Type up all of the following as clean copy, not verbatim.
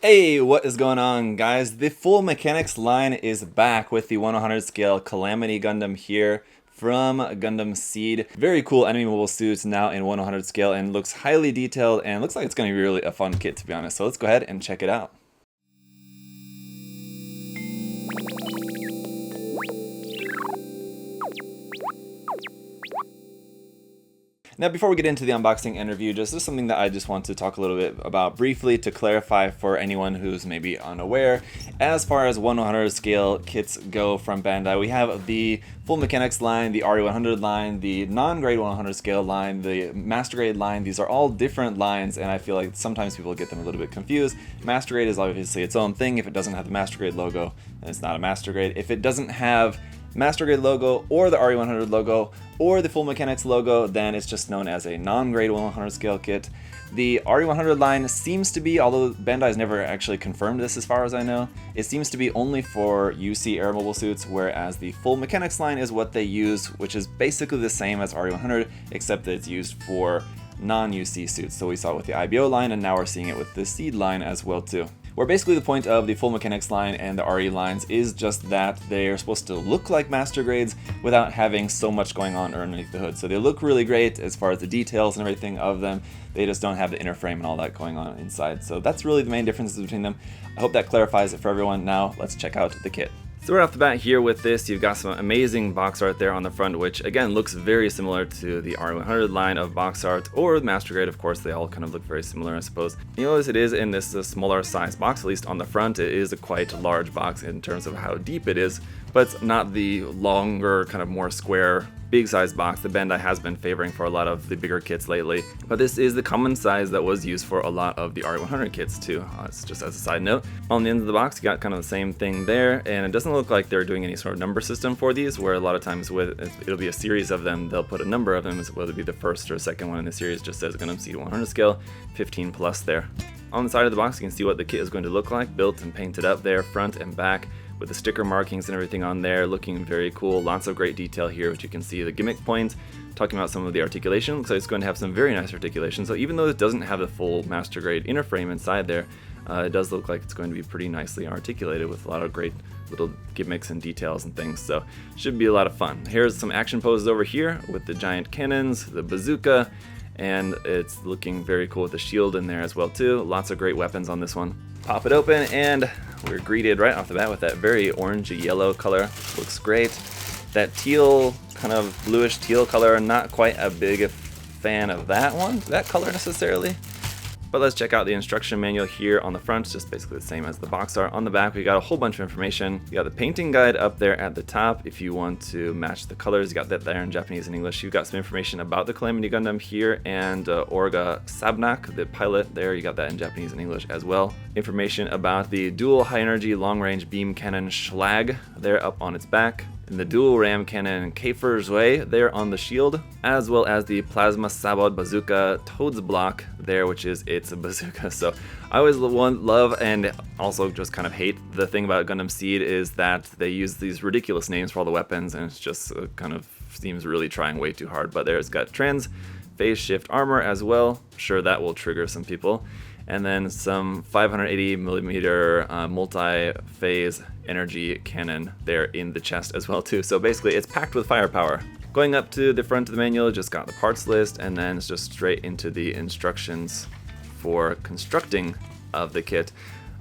Hey, what is going on, guys? The Full Mechanics line is back with the 100 scale Calamity Gundam here from Gundam Seed. Very cool enemy mobile suits now in 100 scale and looks highly detailed and looks like it's going to be really a fun kit, to be honest. So let's go ahead and check it out. Now, before we get into the unboxing and review, just something that I just want to talk a little bit about briefly to clarify for anyone who's maybe unaware. As far as 100 scale kits go from Bandai, we have the Full Mechanics line, the RE100 line, the non-grade 100 scale line, the Master Grade line. These are all different lines, and I feel like sometimes people get them a little bit confused. Master Grade is obviously its own thing. If it doesn't have the Master Grade logo, then it's not a Master Grade. If it doesn't have Master Grade logo or the RE100 logo or the Full Mechanics logo, then it's just known as a non-grade 100 scale kit. The RE100 line seems to be, although Bandai's never actually confirmed this as far as I know, it seems to be only for UC air mobile suits, whereas the Full Mechanics line is what they use, which is basically the same as RE100, except that it's used for non-UC suits. So we saw it with the IBO line, and now we're seeing it with the Seed line as well too. Where basically the point of the Full Mechanics line and the RE lines is just that they are supposed to look like Master Grades without having so much going on underneath the hood. So they look really great as far as the details and everything of them. They just don't have the inner frame and all that going on inside. So that's really the main differences between them. I hope that clarifies it for everyone. Now let's check out the kit. So right off the bat here with this, you've got some amazing box art there on the front, which again looks very similar to the RE100 line of box art, or Master Grade. Of course, they all kind of look very similar, I suppose. You notice it is in this smaller size box, at least on the front. It is a quite large box in terms of how deep it is, but it's not the longer, kind of more square, big size box that Bandai has been favoring for a lot of the bigger kits lately. But this is the common size that was used for a lot of the RE100 kits too. It's just as a side note. On the end of the box, you got kind of the same thing there, and it doesn't look like they're doing any sort of number system for these, where a lot of times it'll be a series of them, they'll put a number of them, whether it be the first or second one in the series, just says Gundam Seed 100 scale, 15 plus there. On the side of the box, you can see what the kit is going to look like, built and painted up there, front and back, with the sticker markings and everything on there, looking very cool. Lots of great detail here, which you can see the gimmick points, talking about some of the articulation. Looks like it's going to have some very nice articulation. So even though it doesn't have the full Master Grade inner frame inside there, it does look like it's going to be pretty nicely articulated with a lot of great little gimmicks and details and things. So should be a lot of fun. Here's some action poses over here with the giant cannons, the bazooka, and it's looking very cool with the shield in there as well too. Lots of great weapons on this one. Pop it open and we're greeted right off the bat with that very orangey yellow color. Looks great. That teal, kind of bluish teal color, not quite a big fan of that color necessarily. But let's check out the instruction manual here on the front, just basically the same as the box art. On the back, we got a whole bunch of information. You got the painting guide up there at the top if you want to match the colors. You got that there in Japanese and English. You've got some information about the Calamity Gundam here, and Orga Sabnak, the pilot there. You got that in Japanese and English as well. Information about the dual high energy long range beam cannon Schlag there up on its back, and the dual ram cannon Käfer's Way there on the shield, as well as the plasma sabot bazooka Toad's block there, which is its bazooka. So I always love and also just kind of hate the thing about Gundam Seed is that they use these ridiculous names for all the weapons, and it's just kind of seems really trying way too hard. But there's got trans phase shift armor as well. I'm sure that will trigger some people. And then some 580 millimeter multi-phase energy cannon there in the chest as well too. So basically it's packed with firepower. Going up to the front of the manual, just got the parts list, and then it's just straight into the instructions for constructing of the kit.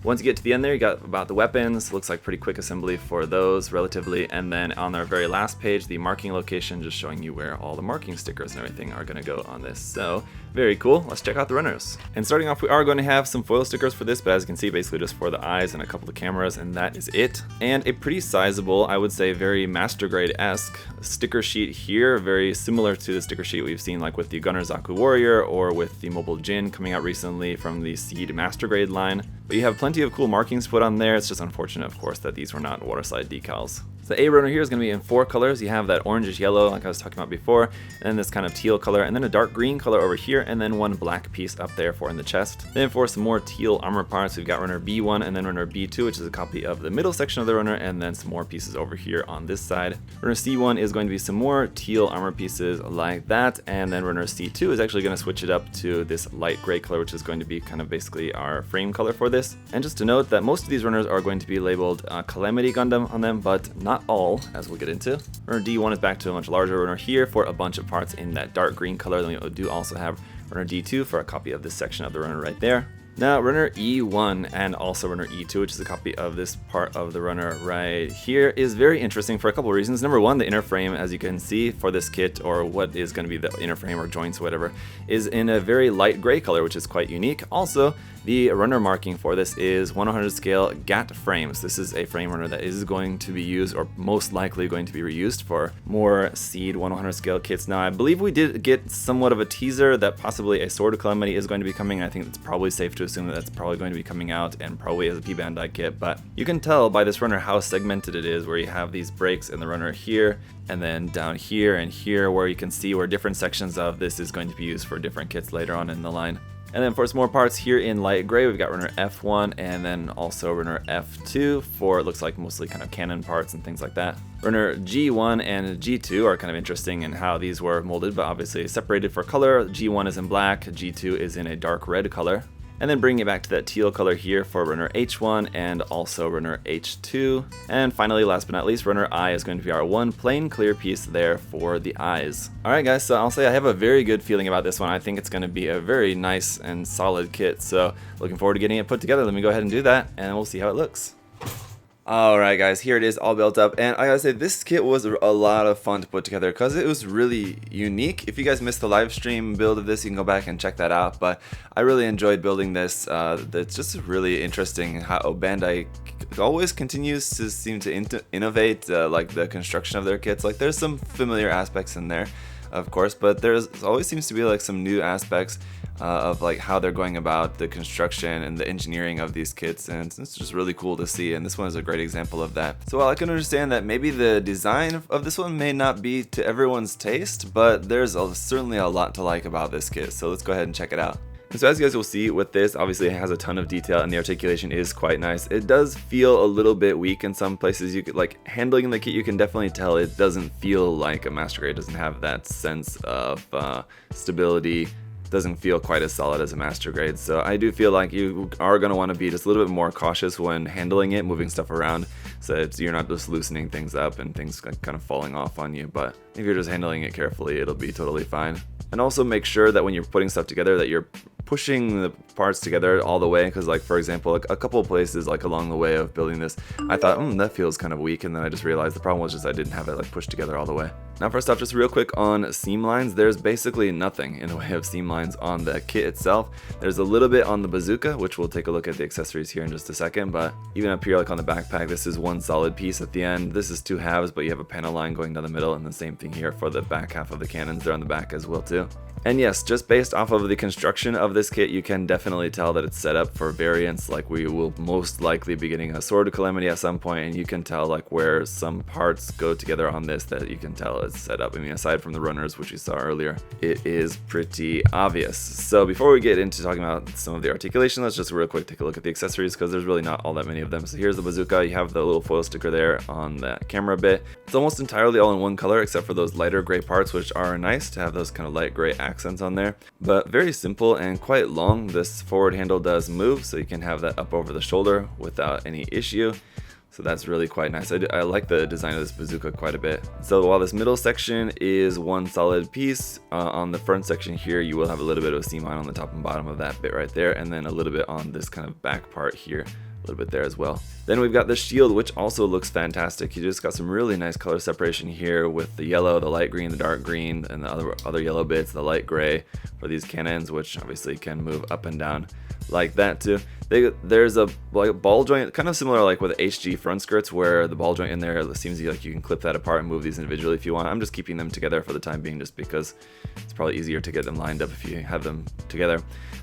Once you get to the end there, you got about the weapons. Looks like pretty quick assembly for those relatively. And then on our very last page, the marking location, just showing you where all the marking stickers and everything are going to go on this. So very cool. Let's check out the runners. And starting off, we are going to have some foil stickers for this, but as you can see, basically just for the eyes and a couple of cameras, and that is it. And a pretty sizable, I would say very Master Grade-esque sticker sheet here, very similar to the sticker sheet we've seen like with the Gunner ZakuAurelius or with the Mobile Jin coming out recently from the Seed Master Grade line. But you have plenty of cool markings put on there. It's just unfortunate, of course, that these were not waterslide decals. So the A runner here is going to be in 4 colors. You have that orangish yellow like I was talking about before, and then this kind of teal color, and then a dark green color over here, and then one black piece up there for in the chest. Then for some more teal armor parts, we've got runner B1 and then runner B2, which is a copy of the middle section of the runner, and then some more pieces over here on this side. Runner C1 is going to be some more teal armor pieces like that, and then runner C2 is actually going to switch it up to this light gray color, which is going to be kind of basically our frame color for this. And just to note that most of these runners are going to be labeled Calamity Gundam on them, but not all, as we'll get into. Runner D1 is back to a much larger runner here for a bunch of parts in that dark green color. Then we do also have runner D2 for a copy of this section of the runner right there. Now runner E1 and also runner E2, which is a copy of this part of the runner right here, is very interesting for a couple of reasons. Number one, the inner frame, as you can see for this kit, or what is going to be the inner frame or joints or whatever, is in a very light gray color, which is quite unique. Also, the runner marking for this is 1/100 scale GAT frames. This is a frame runner that is going to be used, or most likely going to be reused, for more seed 1/100 scale kits. Now, I believe we did get somewhat of a teaser that possibly a Sword of Calamity is going to be coming. I think it's probably safe to assume that that's probably going to be coming out, and probably as a Bandai kit, but you can tell by this runner how segmented it is, where you have these breaks in the runner here, and then down here and here, where you can see where different sections of this is going to be used for different kits later on in the line. And then for some more parts here in light gray, we've got runner F1 and then also runner F2 for, it looks like, mostly kind of cannon parts and things like that. Runner G1 and G2 are kind of interesting in how these were molded, but obviously separated for color. G1 is in black, G2 is in a dark red color. And then bringing it back to that teal color here for runner H1 and also runner H2. And finally, last but not least, runner I is going to be our one plain clear piece there for the eyes. Alright guys, so I'll say I have a very good feeling about this one. I think it's going to be a very nice and solid kit, so looking forward to getting it put together. Let me go ahead and do that, and we'll see how it looks. Alright guys, here it is all built up, and I gotta say this kit was a lot of fun to put together because it was really unique. If you guys missed the live stream build of this, you can go back and check that out, but I really enjoyed building this. It's just really interesting how Bandai always continues to seem to innovate like the construction of their kits. Like there's some familiar aspects in there, of course, but there's always seems to be like some new aspects of like how they're going about the construction and the engineering of these kits, and it's just really cool to see, and this one is a great example of that. So while I can understand that maybe the design of this one may not be to everyone's taste, but there's certainly a lot to like about this kit, so let's go ahead and check it out. So as you guys will see with this, obviously it has a ton of detail and the articulation is quite nice. It does feel a little bit weak in some places. You could, like, handling the kit, you can definitely tell it doesn't feel like a master grade. It doesn't have that sense of stability. Doesn't feel quite as solid as a master grade. So I do feel like you are going to want to be just a little bit more cautious when handling it, moving stuff around, so you're not just loosening things up and things kind of falling off on you. But if you're just handling it carefully, it'll be totally fine. And also make sure that when you're putting stuff together that you're pushing the parts together all the way, because like for example, like a couple of places like along the way of building this, I thought that feels kind of weak, and then I just realized the problem was just I didn't have it like pushed together all the way. Now first off, just real quick on seam lines, there's basically nothing in the way of seam lines on the kit itself. There's a little bit on the bazooka, which we'll take a look at the accessories here in just a second, but even up here like on the backpack, this is one solid piece at the end. This is two halves, but you have a panel line going down the middle, and the same thing here for the back half of the cannons. They're on the back as well too. And yes, just based off of the construction of this kit, you can definitely tell that it's set up for variants. Like we will most likely be getting a Sword of Calamity at some point, and you can tell like where some parts go together on this, that you can tell it's set up. I mean, aside from the runners, which you saw earlier, it is pretty obvious. So before we get into talking about some of the articulation, let's just real quick take a look at the accessories, because there's really not all that many of them. So here's the bazooka. You have the little foil sticker there on that camera bit. It's almost entirely all in one color, except for those lighter gray parts, which are nice to have those kind of light gray accents on there, but very simple and quite long. This forward handle does move, so you can have that up over the shoulder without any issue. So that's really quite nice. I like the design of this bazooka quite a bit. So while this middle section is one solid piece, on the front section here you will have a little bit of a seam line on the top and bottom of that bit right there, and then a little bit on this kind of back part here. A little bit there as well. Then we've got the shield, which also looks fantastic. You just got some really nice color separation here with the yellow, the light green, the dark green, and the other yellow bits, the light gray for these cannons, which obviously can move up and down like that too. There's a like ball joint, kind of similar like with HG front skirts, where the ball joint in there, it seems like you can clip that apart and move these individually if you want. I'm just keeping them together for the time being, just because it's probably easier to get them lined up if you have them together.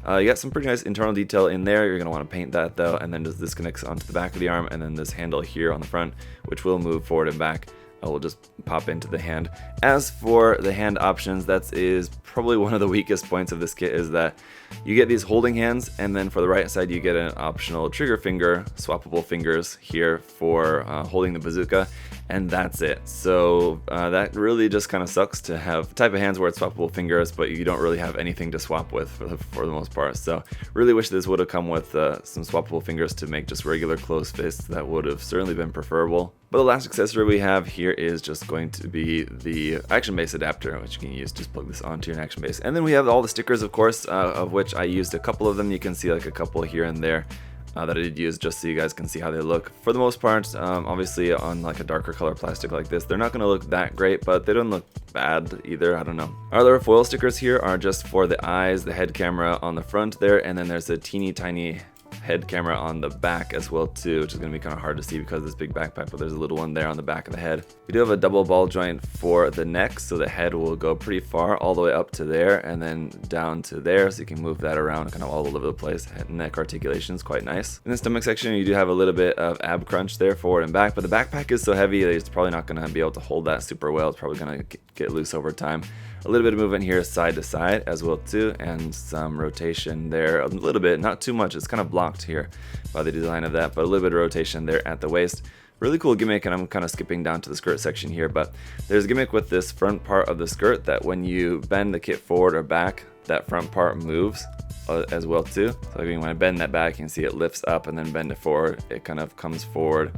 You got some pretty nice internal detail in there. You're going to want to paint that though, and then just this connects onto the back of the arm, and then this handle here on the front, which will move forward and back. Will just pop into the hand. As for the hand options, that is probably one of the weakest points of this kit, is that you get these holding hands, and then for the right side you get an optional trigger finger, swappable fingers here for holding the bazooka, and that's it. So that really just kind of sucks to have type of hands where it's swappable fingers, but you don't really have anything to swap with for the most part. So really wish this would have come with some swappable fingers to make just regular closed fists. That would have certainly been preferable. But the last accessory we have here is just going to be the action base adapter, which you can use. Just plug this onto your action base. And then we have all the stickers, of course, of which I used a couple of them. You can see like a couple here and there that I did use just so you guys can see how they look. For the most part, obviously on like a darker color plastic like this, they're not going to look that great, but they don't look bad either. I don't know. Our other foil stickers here are just for the eyes, the head camera on the front there, and then there's a teeny tiny head camera on the back as well too, which is going to be kind of hard to see because of this big backpack, but there's a little one there on the back of the head. We do have a double ball joint for the neck, so the head will go pretty far all the way up to there and then down to there, so you can move that around kind of all over the place. Head and neck articulation is quite nice. In the stomach section, you do have a little bit of ab crunch there, forward and back, but the backpack is so heavy that it's probably not going to be able to hold that super well. It's probably going to get loose over time. A little bit of movement here side to side as well too, and some rotation there a little bit, not too much. It's kind of blocked here by the design of that, but a little bit of rotation there at the waist. Really cool gimmick, and I'm kind of skipping down to the skirt section here, but there's a gimmick with this front part of the skirt that when you bend the kit forward or back, that front part moves as well too. So when I bend that back, you can see it lifts up, and then bend it forward, it kind of comes forward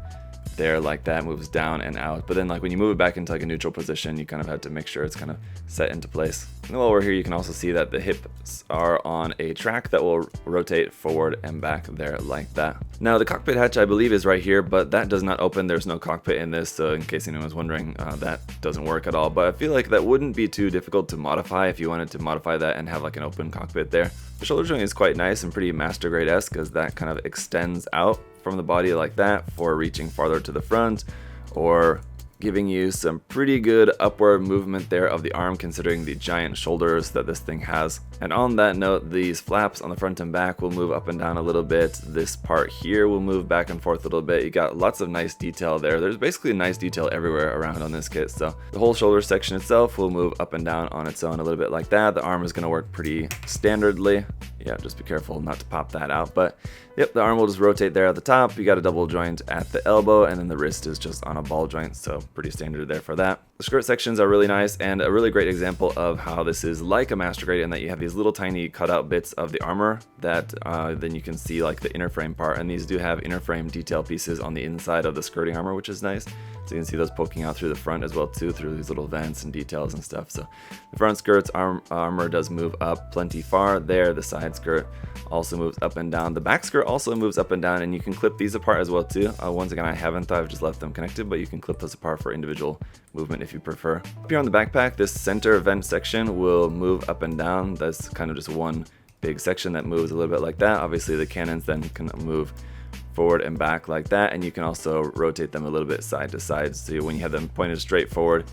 there like that, moves down and out. But then like when you move it back into like a neutral position, you kind of have to make sure it's kind of set into place. And while we're here, you can also see that the hips are on a track that will rotate forward and back there like that. Now the cockpit hatch I believe is right here, but that does not open. There's no cockpit in this, so in case anyone was wondering, that doesn't work at all. But I feel like that wouldn't be too difficult to modify if you wanted to modify that and have like an open cockpit there. The shoulder joint is quite nice and pretty master grade-esque, because that kind of extends out from the body like that for reaching farther to the front, or giving you some pretty good upward movement there of the arm, considering the giant shoulders that this thing has. And on that note, these flaps on the front and back will move up and down a little bit. This part here will move back and forth a little bit. You got lots of nice detail there. There's basically nice detail everywhere around on this kit. So the whole shoulder section itself will move up and down on its own a little bit like that. The arm is going to work pretty standardly. Yeah, just be careful not to pop that out. But yep, the arm will just rotate there at the top. You got a double joint at the elbow, and then the wrist is just on a ball joint, so pretty standard there for that. The skirt sections are really nice, and a really great example of how this is like a master grade, in that you have these little tiny cutout bits of the armor that then you can see like the inner frame part, and these do have inner frame detail pieces on the inside of the skirting armor, which is nice. So you can see those poking out through the front as well too, through these little vents and details and stuff. So the front skirt's armor does move up plenty far there. The side skirt also moves up and down. The back skirt also moves up and down, and you can clip these apart as well too. Once again, I haven't, I've just left them connected, but you can clip those apart for individual movement if you prefer. Up here on the backpack, this center vent section will move up and down. That's kind of just one big section that moves a little bit like that. Obviously the cannons then can move forward and back like that, and you can also rotate them a little bit side to side, so when you have them pointed straight forward,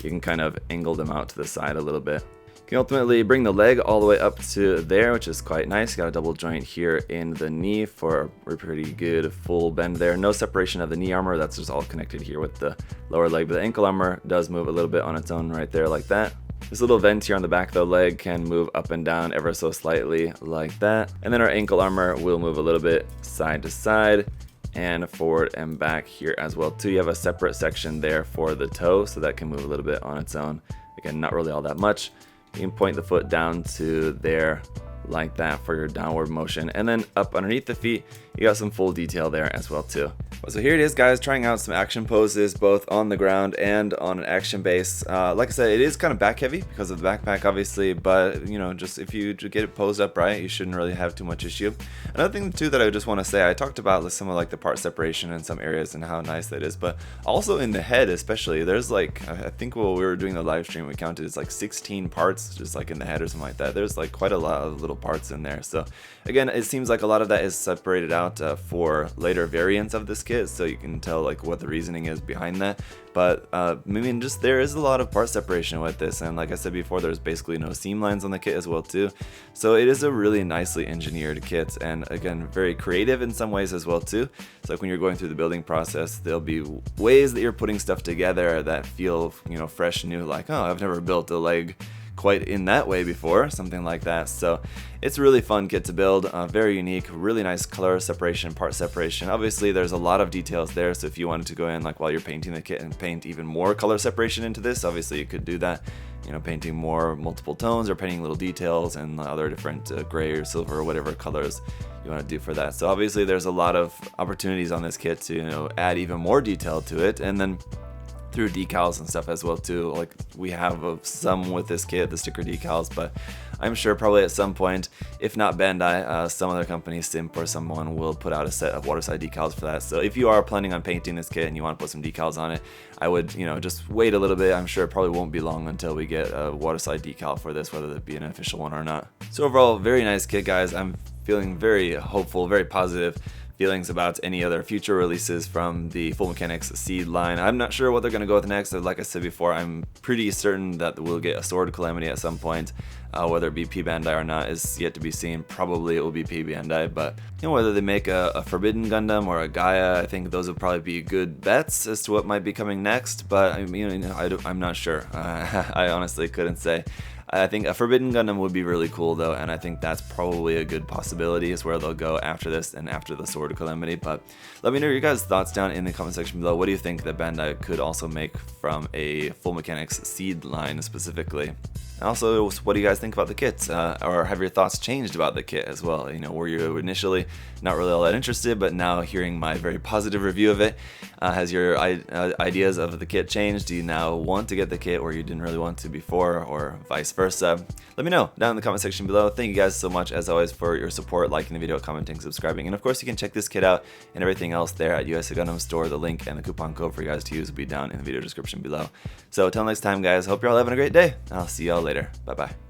you can kind of angle them out to the side a little bit. You can ultimately bring the leg all the way up to there, which is quite nice. You got a double joint here in the knee for a pretty good full bend there. No separation of the knee armor, that's just all connected here with the lower leg, but the ankle armor does move a little bit on its own right there like that. This little vent here on the back of the leg can move up and down ever so slightly like that. And then our ankle armor will move a little bit side to side and forward and back here as well too. You have a separate section there for the toe, so that can move a little bit on its own. Again, not really all that much. You can point the foot down to there like that for your downward motion, and then up underneath the feet you got some full detail there as well too. So here it is, guys, trying out some action poses both on the ground and on an action base. Like I said, it is kind of back heavy because of the backpack, obviously, but you know, just if you get it posed up right, you shouldn't really have too much issue. Another thing too that I just want to say, I talked about some of like the part separation in some areas and how nice that is, but also in the head especially, there's like, I think while we were doing the live stream, we counted it's like 16 parts just like in the head or something like that. There's like quite a lot of little parts in there. So again, it seems like a lot of that is separated out for later variants of this kit, so you can tell like what the reasoning is behind that. But I mean, just there is a lot of part separation with this, and like I said before, there's basically no seam lines on the kit as well too. So it is a really nicely engineered kit, and again, very creative in some ways as well too. It's like when you're going through the building process, there'll be ways that you're putting stuff together that feel, you know, fresh, new, like, oh, I've never built a leg quite in that way before, something like that. So it's a really fun kit to build, very unique, really nice color separation, part separation. Obviously there's a lot of details there, so if you wanted to go in like while you're painting the kit and paint even more color separation into this, obviously you could do that, you know, painting more multiple tones or painting little details and other different gray or silver or whatever colors you want to do for that. So obviously there's a lot of opportunities on this kit to, you know, add even more detail to it, and then through decals and stuff as well too. Like we have some with this kit, the sticker decals, but I'm sure probably at some point, if not Bandai, some other company, Simp or someone, will put out a set of waterside decals for that. So if you are planning on painting this kit and you want to put some decals on it, I would, you know, just wait a little bit. I'm sure it probably won't be long until we get a waterside decal for this, whether it be an official one or not. So overall, very nice kit, guys. I'm feeling very hopeful, very positive feelings about any other future releases from the Full Mechanics Seed line. I'm not sure what they're going to go with next. Like I said before, I'm pretty certain that we'll get a Sword Calamity at some point. Whether it be P Bandai or not is yet to be seen. Probably it will be P Bandai, but you know, whether they make a Forbidden Gundam or a Gaia, I think those would probably be good bets as to what might be coming next. But I mean, I'm not sure. I honestly couldn't say. I think a Forbidden Gundam would be really cool though, and I think that's probably a good possibility is where they'll go after this and after the Sword Calamity. But let me know your guys' thoughts down in the comment section below. What do you think that Bandai could also make from a Full Mechanics Seed line specifically? Also, what do you guys think about the kit? Or have your thoughts changed about the kit as well? You know, were you initially not really all that interested, but now hearing my very positive review of it, has your ideas of the kit changed? Do you now want to get the kit where you didn't really want to before, or vice versa? Let me know down in the comment section below. Thank you guys so much, as always, for your support, liking the video, commenting, subscribing, and of course you can check this kit out and everything else there at USA Gundam Store. The link and the coupon code for you guys to use will be down in the video description below. So until next time, guys, hope you're all having a great day. I'll see y'all later. Bye bye.